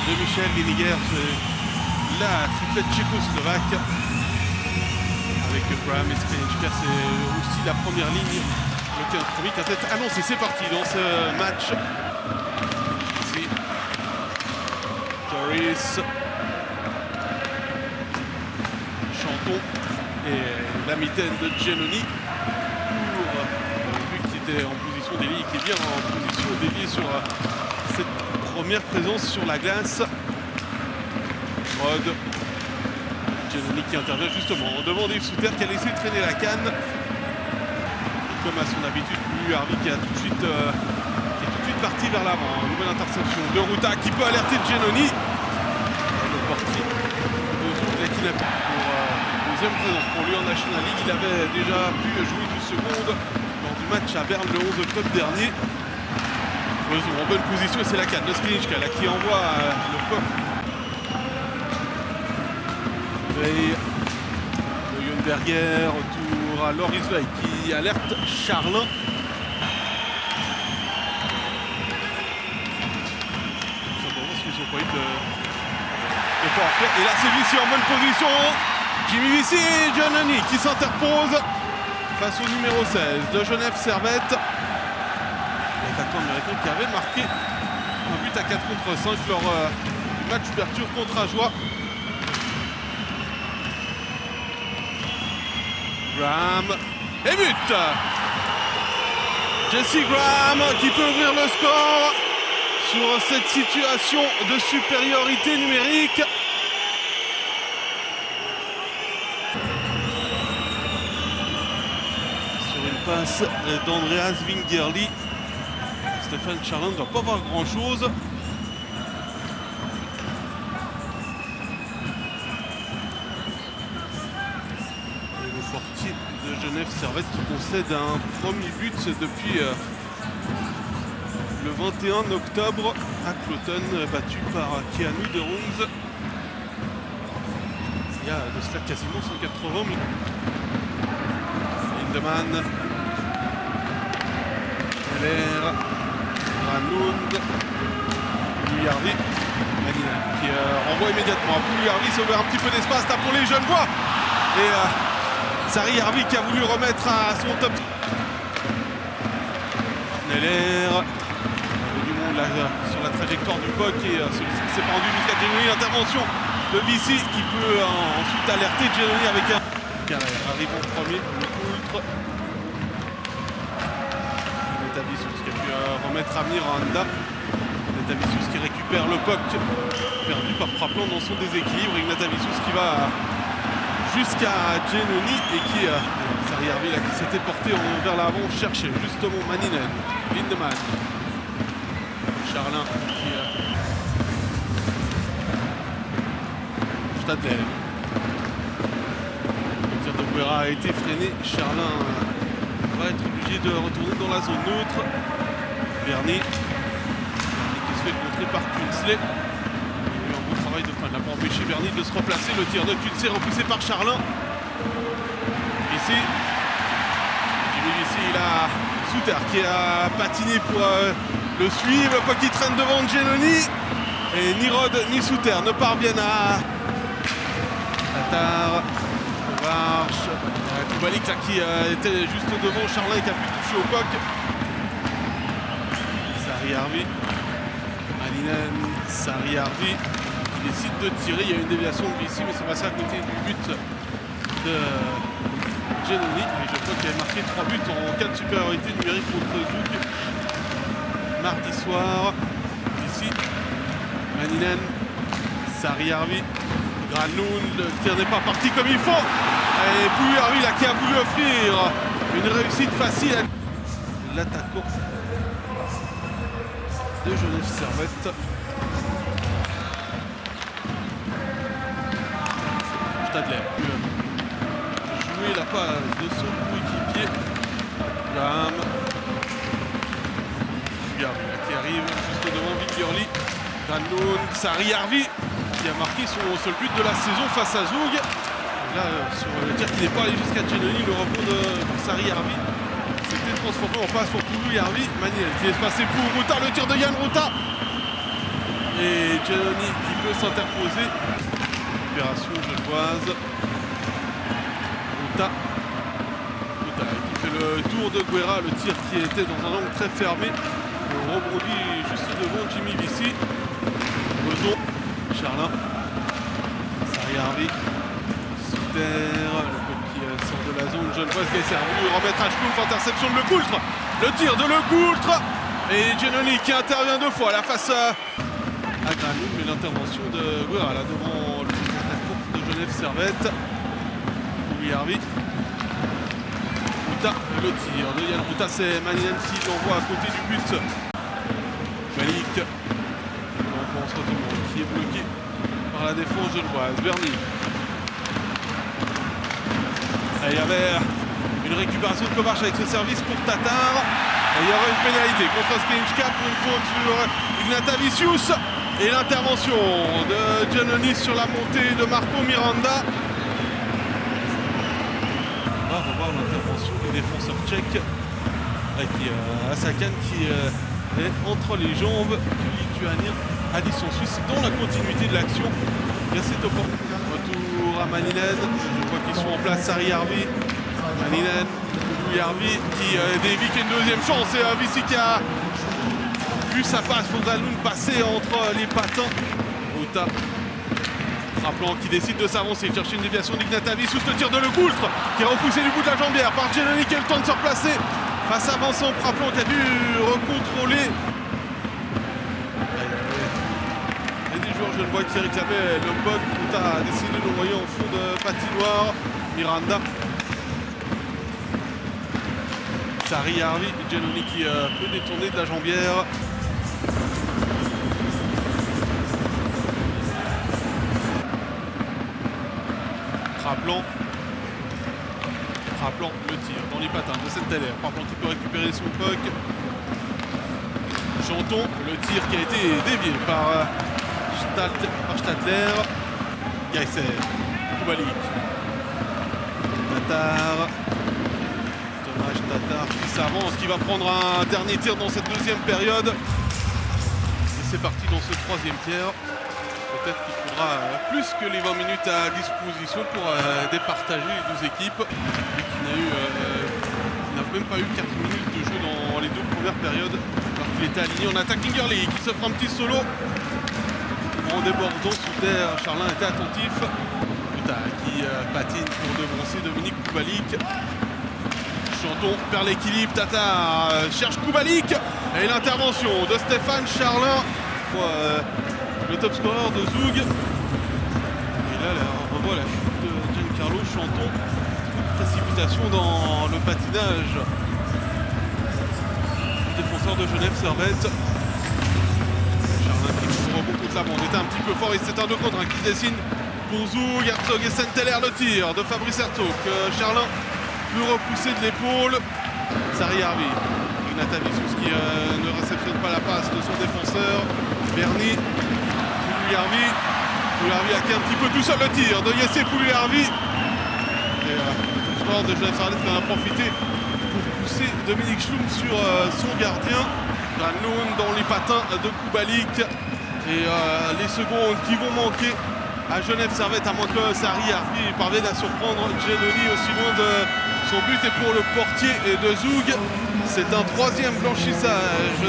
de Michel Guéniguer, c'est la triplette tchécoslovaque avec Graham et Skriniar. C'est aussi la première ligne, le premier quintet annoncé. C'est parti dans ce match. Ici, Joris, Chanton et la mitaine de Giannoni pour lui qui était en position déliée, qui est bien en position déliée sur cette première présence sur la glace. Rod, Giannoni qui intervient justement devant Dave Souter qui a laissé traîner la canne. Comme à son habitude, Harvey qui est tout de suite parti vers l'avant. Nouvelle interception de Ruta qui peut alerter Giannoni. Le portier de Zouk pour deuxième présence pour lui en National League. Il avait déjà pu jouer 12 secondes lors du match à Berne le 11 octobre dernier. Faisons en bonne position et c'est la canne de Skriniar là qui envoie le pop. Veil de Jönberger, retour à Loris Veil qui alerte Charlin. Et là c'est Vici en bonne position. Jimmy Vici et Giannoni qui s'interposent face au numéro 16 de Genève Servette. L'attaquant américain qui avait marqué un but à 4 contre 5 lors du match d'ouverture contre Ajoie. Graham et but. Jesse Graham qui peut ouvrir le score sur cette situation de supériorité numérique. Sur une passe d'Andreas Wingerli. Stéphane Charlin ne doit pas voir grand chose. De Genève Servette qui concède un premier but depuis le 21 octobre à Cloton, battu par Keanu de Ronze. Il y a de cela quasiment 180 minutes. Lindemann, Heller, Granlund, Pouliarvi, Manina qui renvoie immédiatement. Pouliarvi s'ouvre un petit peu d'espace là pour les jeunes voix. Et Sari Harvey qui a voulu remettre à son top. Neller, du monde là, sur la trajectoire du puck et celui-ci s'est pendu jusqu'à Giannoni. Intervention de Vici qui peut ensuite alerter Giannoni avec un carré. Arrive en premier, le contre. Netavicius qui a pu remettre à Miranda. Netavicius qui récupère le puck perdu par Praplan dans son déséquilibre. Ignatavicius qui va jusqu'à Giannoni et qui Sari Harvey là, qui s'était porté vers l'avant chercher justement Maninen, Lindemann, Charlin qui Stadler. Le tir de Guerra a été freiné. Charlin va être obligé de retourner dans la zone neutre. Bernie qui se fait contrer par Kunsley. De fin, n'a pas empêché Bernie de se replacer. Le tir de Kunsley repoussé par Charlin. Ici, il a Souter qui a patiné pour le suivre. Pas qui traîne devant Giannoni. Et ni Rod ni Souter ne parviennent à Tatar, Varche, Koubalik qui était juste devant Charlin et qui a pu toucher au coq. Sari Harvey, Maninen, Sari Harvey décide de tirer. Il y a une déviation de Vici, mais c'est passé à côté du but de Giannoni. Et je crois qu'il avait marqué 3 buts en cas de supériorité numérique contre Zouk mardi soir. Ici, Maninen, Sari Harvey, Granlund, le tir n'est pas parti comme il faut. Et Pouliarvi là qui a voulu offrir une réussite facile à l'attaquant de Genève Servette. Stadler jouer la passe de son coéquipier Graham. Qui arrive juste devant Wingerli. Granlund, Sari Harvey qui a marqué son seul but de la saison face à Zoug. Là sur le tir qui n'est pas allé jusqu'à Giannoni, le rebond de Sari Harvey s'était transformé en passe pour Pouliarvi. Maniel qui laisse passer pour Ruta, le tir de Jan Ruta Et Giannoni qui peut s'interposer. Opération genevoise. Ruta qui fait le tour de Guerra, le tir qui était dans un angle très fermé. On rebondit juste devant Jimmy Vici. Beson, Charlin, Sariarvi, Souter, le club qui sort de la zone genevoise qui est servi, remettre à Schlouf, interception de Lecoultre, le tir de Lecoultre et Giannoni qui intervient deux fois, la face à Granoux, mais l'intervention de Guerra là devant le attaquant de Genève Servette. Pouliarvi. Ruta, le tir de Yann Ruta, c'est Maninen qui l'envoie à côté du but. Malik, on se retrouve, qui est bloqué par la défense genevoise. Berny. Et il y avait une récupération de Kovac avec ce service pour Tatar. Et il y aura une pénalité contre Sklinchka pour une faute sur Ignatavicius. Et l'intervention de Giannoni sur la montée de Marco Miranda. On va revoir l'intervention du défenseur tchèque avec Asakan qui est entre les jambes du Lituanien Addison Suisse dans la continuité de l'action. Retour à Maninen, je vois qu'ils sont en place. Sariarvi, Maninen, Pouliarvi qui dévie qui a une deuxième chance et Vici qui a vu sa passe, faudra nous passer entre les patins. Ruta, Rappelant qui décide de s'avancer, chercher une déviation d'Ignatavicius, le tir de Lecoultre qui est repoussé du bout de la jambière par Giannoni qui a le temps de se replacer face à Vincent Rappelant qui a dû recontrôler. Il y a des joueurs genevois qui réclamaient le bug. Ruta a décidé de l'envoyer en fond de patinoire. Miranda, Sariarvi, Giannoni qui peut détourner de la jambière. Rappelant le tir dans les patins de Saint-Hilaire. Rappelant qui peut récupérer son puck. Chanton, le tir qui a été dévié par Stadler. Geiser, Kubalik, Tatar. Dommage, Tatar qui s'avance, qui va prendre un dernier tir dans cette deuxième période. Et c'est parti dans ce troisième tiers. Peut-être qu'il faudra plus que les 20 minutes à disposition pour départager les deux équipes. Et qui n'a même pas eu 4 minutes de jeu dans les deux premières périodes. Alors qu'il était aligné en attaque. Kingerly qui s'offre un petit solo. En débordant sous terre, Charlin était attentif. Ruta qui patine pour devancer Dominique Kubalik. Chanton perd l'équilibre. Tata cherche Kubalik. Et l'intervention de Stéphane Charlin. Le top scorer de Zoug. Et là, on revoit la chute de Giancarlo Chanton. Précipitation dans le patinage du défenseur de Genève Servette. Charlin qui couvre beaucoup de la bande. Était un petit peu fort et c'est un 2 contre 1 qui se dessine pour Zoug. Herzog et Saint-Hilaire, le tir de Fabrice Herzog. Charlin peut repousser de l'épaule. Sariarvi. Ignatavicius qui ne réceptionne pas la passe de son défenseur. Berny. Pouliarvi a qui un petit peu tout seul le tir de Jesse Pouliarvi. Et le joueur de Genève Servette qui en a profité pour pousser Dominique Schlum sur son gardien. Granlund dans les patins de Kubalik. Et les secondes qui vont manquer à Genève Servette, à moins que Sariarvi parvienne à surprendre Giannoni aussi loin de son but. Et pour le portier de Zoug, c'est un troisième blanchissage.